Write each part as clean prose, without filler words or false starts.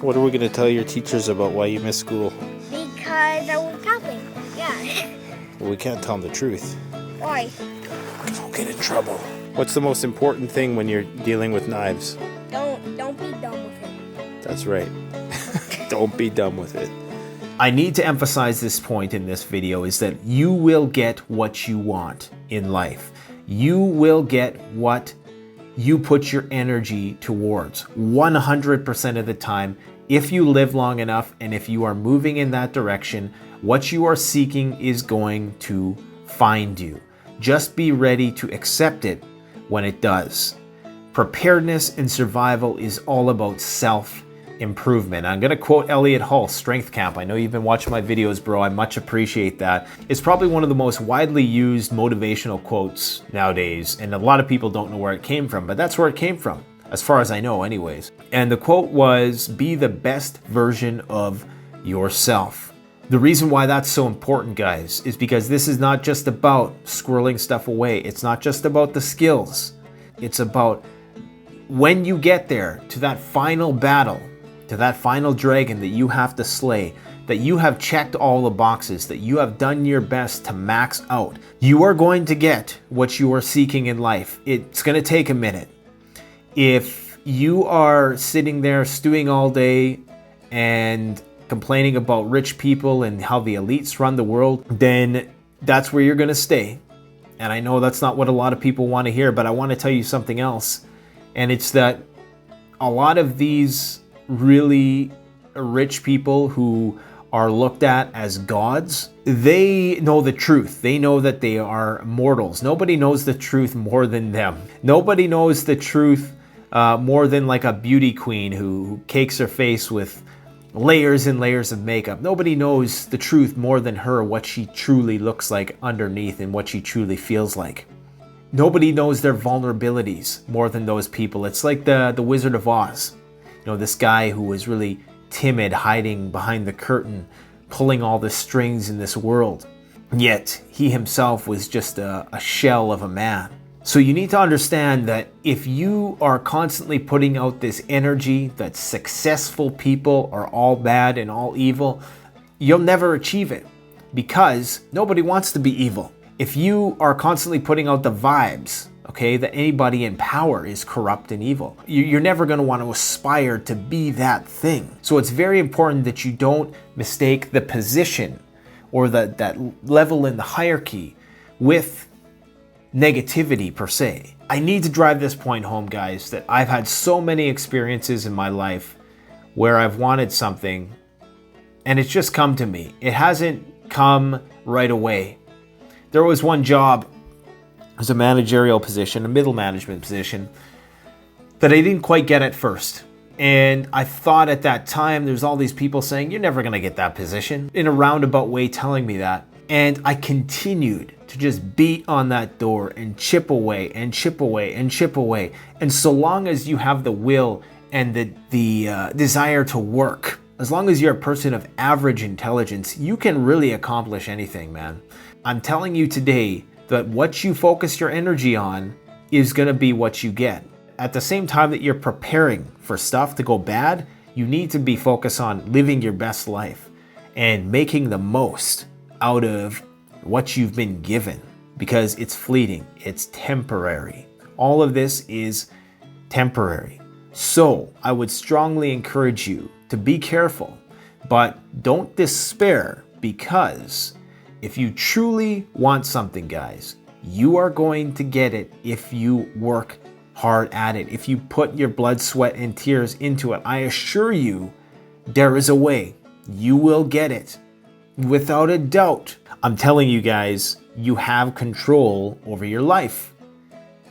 What are we going to tell your teachers about why you missed school? Because I was helping. Yeah. Well, we can't tell them the truth. Why? Because we'll get in trouble. What's the most important thing when you're dealing with knives? Don't be dumb with it. That's right. Don't be dumb with it. I need to emphasize this point in this video is that you will get what you want in life. You will get what you put your energy towards 100% of the time. If you live long enough and if you are moving in that direction, what you are seeking is going to find you. Just be ready to accept it when it does. Preparedness and survival is all about self-improvement. I'm going to quote Elliot Hull, Strength Camp. I know you've been watching my videos, bro. I much appreciate that. It's probably one of the most widely used motivational quotes nowadays, and a lot of people don't know where it came from, but that's where it came from, as far as I know anyways. And the quote was, "Be the best version of yourself." The reason why that's so important, guys, is because this is not just about squirreling stuff away. It's not just about the skills. It's about when you get there to that final battle, to that final dragon that you have to slay, that you have checked all the boxes, that you have done your best to max out. You are going to get what you are seeking in life. It's going to take a minute. If you are sitting there stewing all day and complaining about rich people and how the elites run the world, then that's where you're going to stay. And I know that's not what a lot of people want to hear, but I want to tell you something else. And it's that a lot of these really rich people who are looked at as gods, they know the truth. They know that they are mortals. Nobody knows the truth more than them. Nobody knows the truth more than like a beauty queen who cakes her face with layers and layers of makeup. Nobody knows the truth more than her, what she truly looks like underneath and what she truly feels like. Nobody knows their vulnerabilities more than those people. It's like the Wizard of Oz. You know, this guy who was really timid, hiding behind the curtain, pulling all the strings in this world. Yet he himself was just a shell of a man. So you need to understand that if you are constantly putting out this energy that successful people are all bad and all evil, you'll never achieve it because nobody wants to be evil. If you are constantly putting out the vibes, okay, that anybody in power is corrupt and evil, you're never going to want to aspire to be that thing. So it's very important that you don't mistake the position or that level in the hierarchy with negativity per se. I need to drive this point home, guys, that I've had so many experiences in my life where I've wanted something and it's just come to me. It hasn't come right away. There was one job, it was a managerial position, a middle management position, that I didn't quite get at first. And I thought at that time, there's all these people saying, you're never gonna get that position, in a roundabout way telling me that. And I continued to just beat on that door and chip away and chip away and chip away. And so long as you have the will and the desire to work, as long as you're a person of average intelligence, you can really accomplish anything, man. I'm telling you today that what you focus your energy on is gonna be what you get. At the same time that you're preparing for stuff to go bad, you need to be focused on living your best life and making the most out of what you've been given, because it's fleeting, it's temporary. All of this is temporary. So I would strongly encourage you to be careful, but don't despair, because if you truly want something, guys, you are going to get it if you work hard at it. If you put your blood, sweat, and tears into it, I assure you, there is a way. You will get it. Without a doubt. I'm telling you guys, you have control over your life.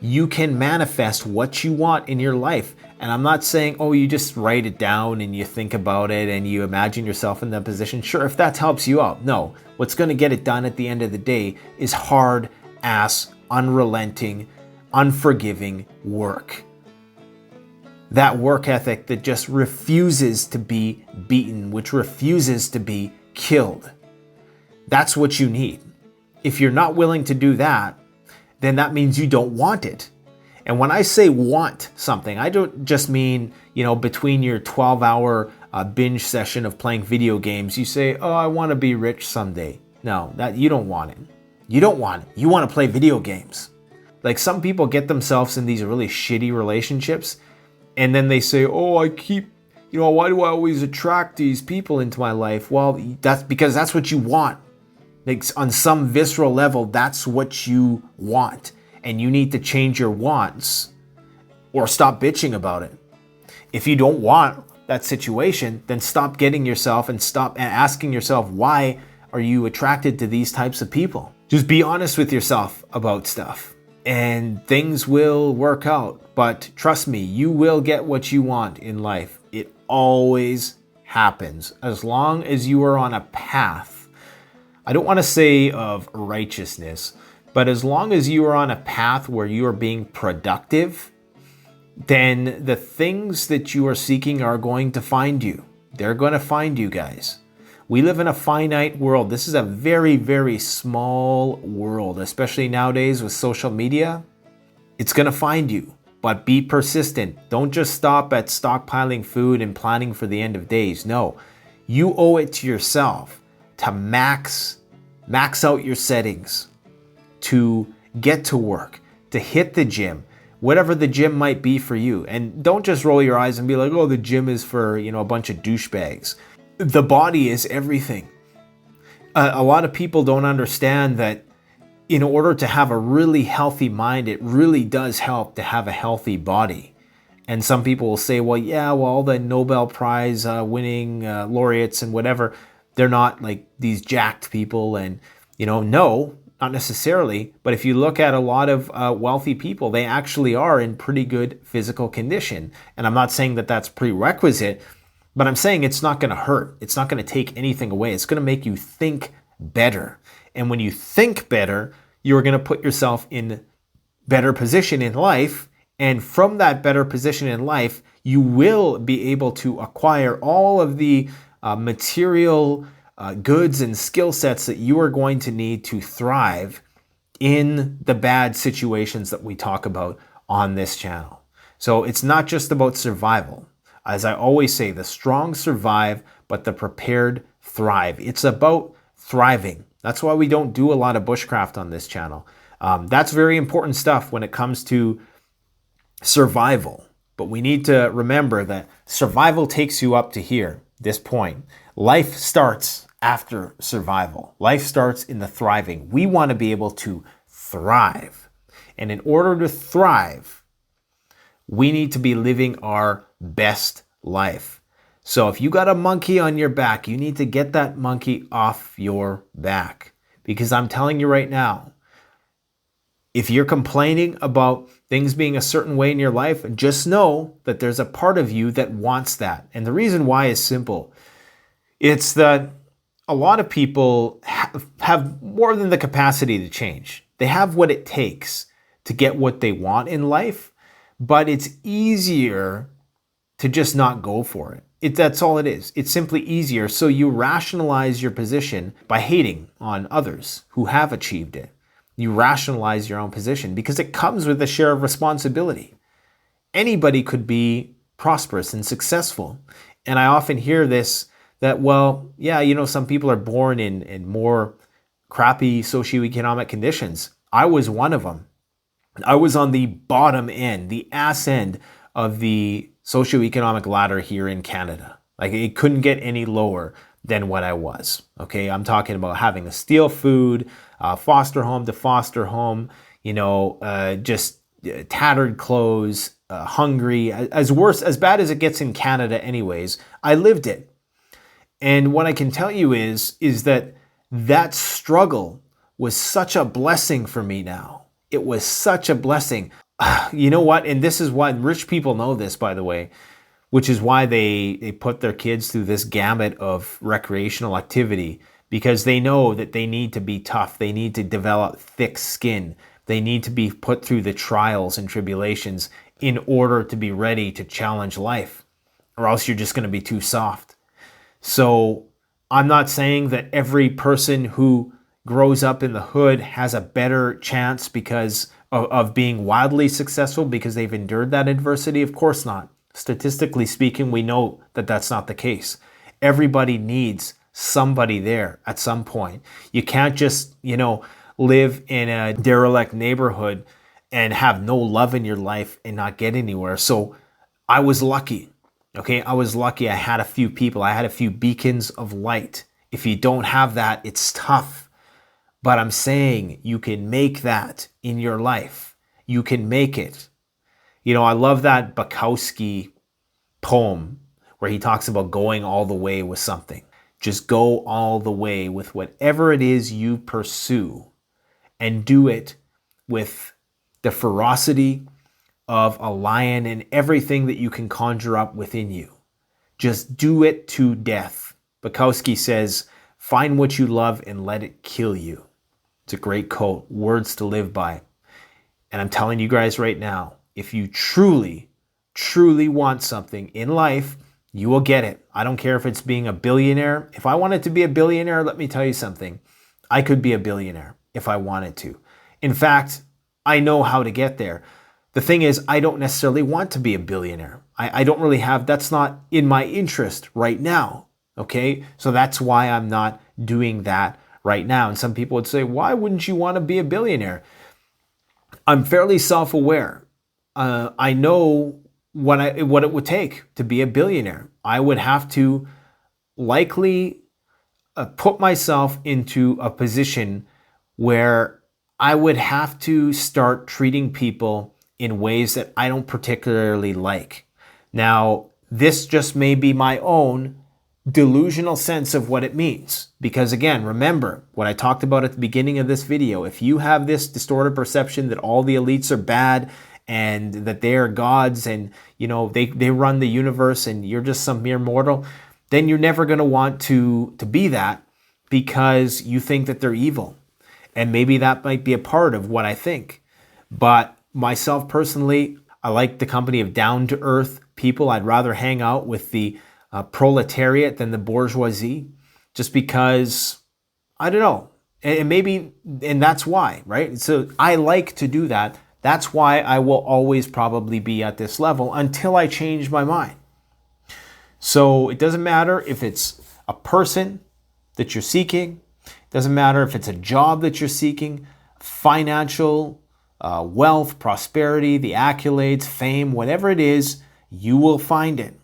You can manifest what you want in your life. And I'm not saying, oh, you just write it down and you think about it and you imagine yourself in that position. Sure, if that helps you out. No, what's going to get it done at the end of the day is hard ass, unrelenting, unforgiving work. That work ethic that just refuses to be beaten, which refuses to be killed. That's what you need. If you're not willing to do that, then that means you don't want it. And when I say want something, I don't just mean, between your 12-hour a binge session of playing video games, you say, oh, I want to be rich someday. No, that you don't want it. You don't want it. You want to play video games. Like some people get themselves in these really shitty relationships and then they say, oh, why do I always attract these people into my life? Well, that's because that's what you want. Like on some visceral level, that's what you want. And you need to change your wants or stop bitching about it. If you don't want that situation, then stop getting yourself and stop asking yourself, why are you attracted to these types of people? Just be honest with yourself about stuff and things will work out. But trust me, you will get what you want in life. It always happens as long as you are on a path. I don't want to say of righteousness, but as long as you are on a path where you are being productive, then the things that you are seeking are going to find you. They're going to find you, guys. We live in a finite world. This is a very, very small world, especially nowadays with social media. It's going to find you, but be persistent. Don't just stop at stockpiling food and planning for the end of days. No, you owe it to yourself to max out your settings, to get to work, to hit the gym, whatever the gym might be for you. And don't just roll your eyes and be like, oh, the gym is for, a bunch of douchebags. The body is everything. A lot of people don't understand that in order to have a really healthy mind, it really does help to have a healthy body. And some people will say, well, all the Nobel Prize winning laureates and whatever, they're not like these jacked people. And, no, not necessarily. But if you look at a lot of wealthy people, they actually are in pretty good physical condition. And I'm not saying that that's prerequisite, but I'm saying it's not going to hurt. It's not going to take anything away. It's going to make you think better. And when you think better, you're going to put yourself in better position in life. And from that better position in life, you will be able to acquire all of the material goods and skill sets that you are going to need to thrive in the bad situations that we talk about on this channel. So it's not just about survival. As I always say, the strong survive, but the prepared thrive. It's about thriving. That's why we don't do a lot of bushcraft on this channel. That's very important stuff when it comes to survival. But we need to remember that survival takes you up to here, this point. Life starts after survival. Life starts in the thriving. We want to be able to thrive. And in order to thrive, we need to be living our best life. So if you got a monkey on your back, you need to get that monkey off your back. Because I'm telling you right now, if you're complaining about things being a certain way in your life, just know that there's a part of you that wants that. And the reason why is simple. It's that a lot of people have more than the capacity to change. They have what it takes to get what they want in life, but it's easier to just not go for it. That's all it is. It's simply easier. So you rationalize your position by hating on others who have achieved it. You rationalize your own position because it comes with a share of responsibility. Anybody could be prosperous and successful. And I often hear this, that, some people are born in more crappy socioeconomic conditions. I was one of them. I was on the bottom end, the ass end of the socioeconomic ladder here in Canada. Like it couldn't get any lower than what I was. Okay, I'm talking about having to steal food, foster home to foster home, just tattered clothes, hungry, as bad as it gets in Canada anyways. I lived it. And what I can tell you is that struggle was such a blessing for me now. It was such a blessing. You know what? And this is why rich people know this, by the way, which is why they put their kids through this gamut of recreational activity, because they know that they need to be tough. They need to develop thick skin. They need to be put through the trials and tribulations in order to be ready to challenge life, or else you're just going to be too soft. So I'm not saying that every person who grows up in the hood has a better chance because of being wildly successful because they've endured that adversity. Of course not. Statistically speaking, we know that that's not the case. Everybody needs somebody there at some point. You can't just, live in a derelict neighborhood and have no love in your life and not get anywhere. So I was lucky. Okay, I was lucky. I had a few people. I had a few beacons of light. If you don't have that, it's tough. But I'm saying you can make that in your life. You can make it. I love that Bukowski poem where he talks about going all the way with something. Just go all the way with whatever it is you pursue, and do it with the ferocity of a lion and everything that you can conjure up within you. Just do it to death. Bukowski says, find what you love and let it kill you. It's a great quote, words to live by. And I'm telling you guys right now, if you truly, truly want something in life, you will get it. I don't care if it's being a billionaire. If I wanted to be a billionaire, let me tell you something. I could be a billionaire if I wanted to. In fact, I know how to get there. The thing is, I don't necessarily want to be a billionaire. I don't really have, that's not in my interest right now. Okay? So that's why I'm not doing that right now. And some people would say, why wouldn't you want to be a billionaire? I'm fairly self-aware. I know what it would take to be a billionaire. I would have to likely put myself into a position where I would have to start treating people in ways that I don't particularly like. Now, this just may be my own delusional sense of what it means. Because again, remember what I talked about at the beginning of this video. If you have this distorted perception that all the elites are bad and that they are gods and they run the universe and you're just some mere mortal, then you're never going to want to be that, because you think that they're evil. And maybe that might be a part of what I think. But myself personally, I like the company of down-to-earth people. I'd rather hang out with the proletariat than the bourgeoisie, just because, I don't know. And that's why, right? So I like to do that. That's why I will always probably be at this level until I change my mind. So it doesn't matter if it's a person that you're seeking. It doesn't matter if it's a job that you're seeking, financial, wealth, prosperity, the accolades, fame, whatever it is, you will find it.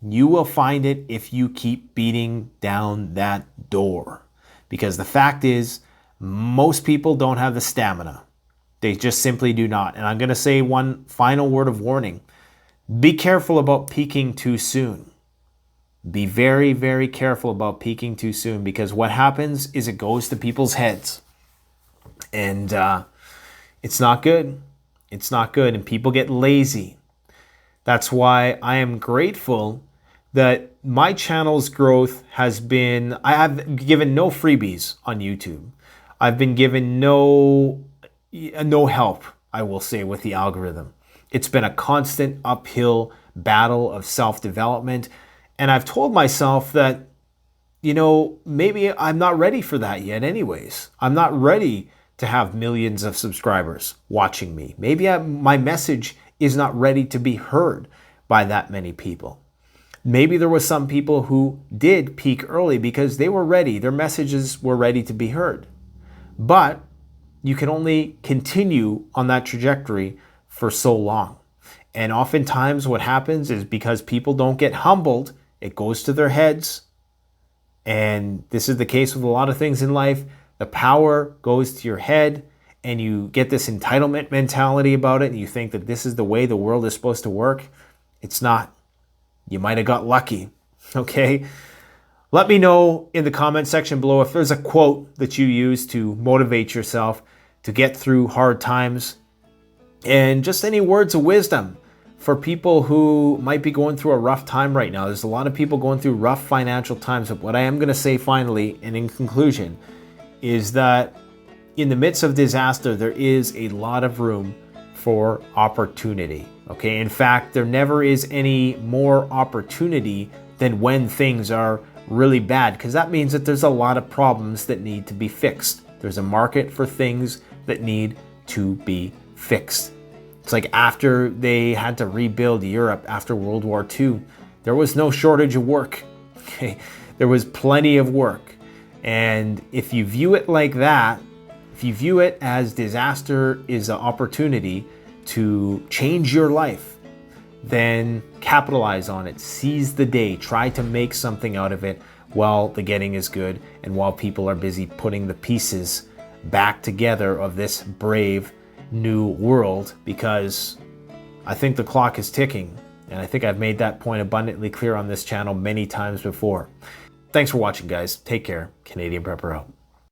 You will find it if you keep beating down that door. Because the fact is, most people don't have the stamina. They just simply do not. And I'm going to say one final word of warning. Be careful about peaking too soon. Be very, very careful about peaking too soon, because what happens is it goes to people's heads. And it's not good. It's not good. And people get lazy. That's why I am grateful that my channel's growth has been, I have given no freebies on YouTube. I've been given no help, I will say, with the algorithm. It's been a constant uphill battle of self-development. And I've told myself that, maybe I'm not ready for that yet anyways. I'm not ready to have millions of subscribers watching me. Maybe my message is not ready to be heard by that many people. Maybe there were some people who did peak early because they were ready. Their messages were ready to be heard. But you can only continue on that trajectory for so long. And oftentimes what happens is, because people don't get humbled, it goes to their heads. And this is the case with a lot of things in life. The power goes to your head and you get this entitlement mentality about it. And you think that this is the way the world is supposed to work. It's not. You might have got lucky. Okay? Let me know in the comment section below if there's a quote that you use to motivate yourself to get through hard times, and just any words of wisdom for people who might be going through a rough time right now. There's a lot of people going through rough financial times. But what I am going to say finally and in conclusion is that in the midst of disaster, there is a lot of room for opportunity. Okay, in fact, there never is any more opportunity than when things are really bad, because that means that there's a lot of problems that need to be fixed. There's a market for things that need to be fixed. It's like after they had to rebuild Europe after World War II, there was no shortage of work. Okay? There was plenty of work. And if you view it like that, if you view it as disaster is an opportunity to change your life, then capitalize on it, seize the day, try to make something out of it while the getting is good and while people are busy putting the pieces back together of this brave new world, because I think the clock is ticking, and I think I've made that point abundantly clear on this channel many times before. Thanks for watching, guys. Take care. Canadian Prepper out.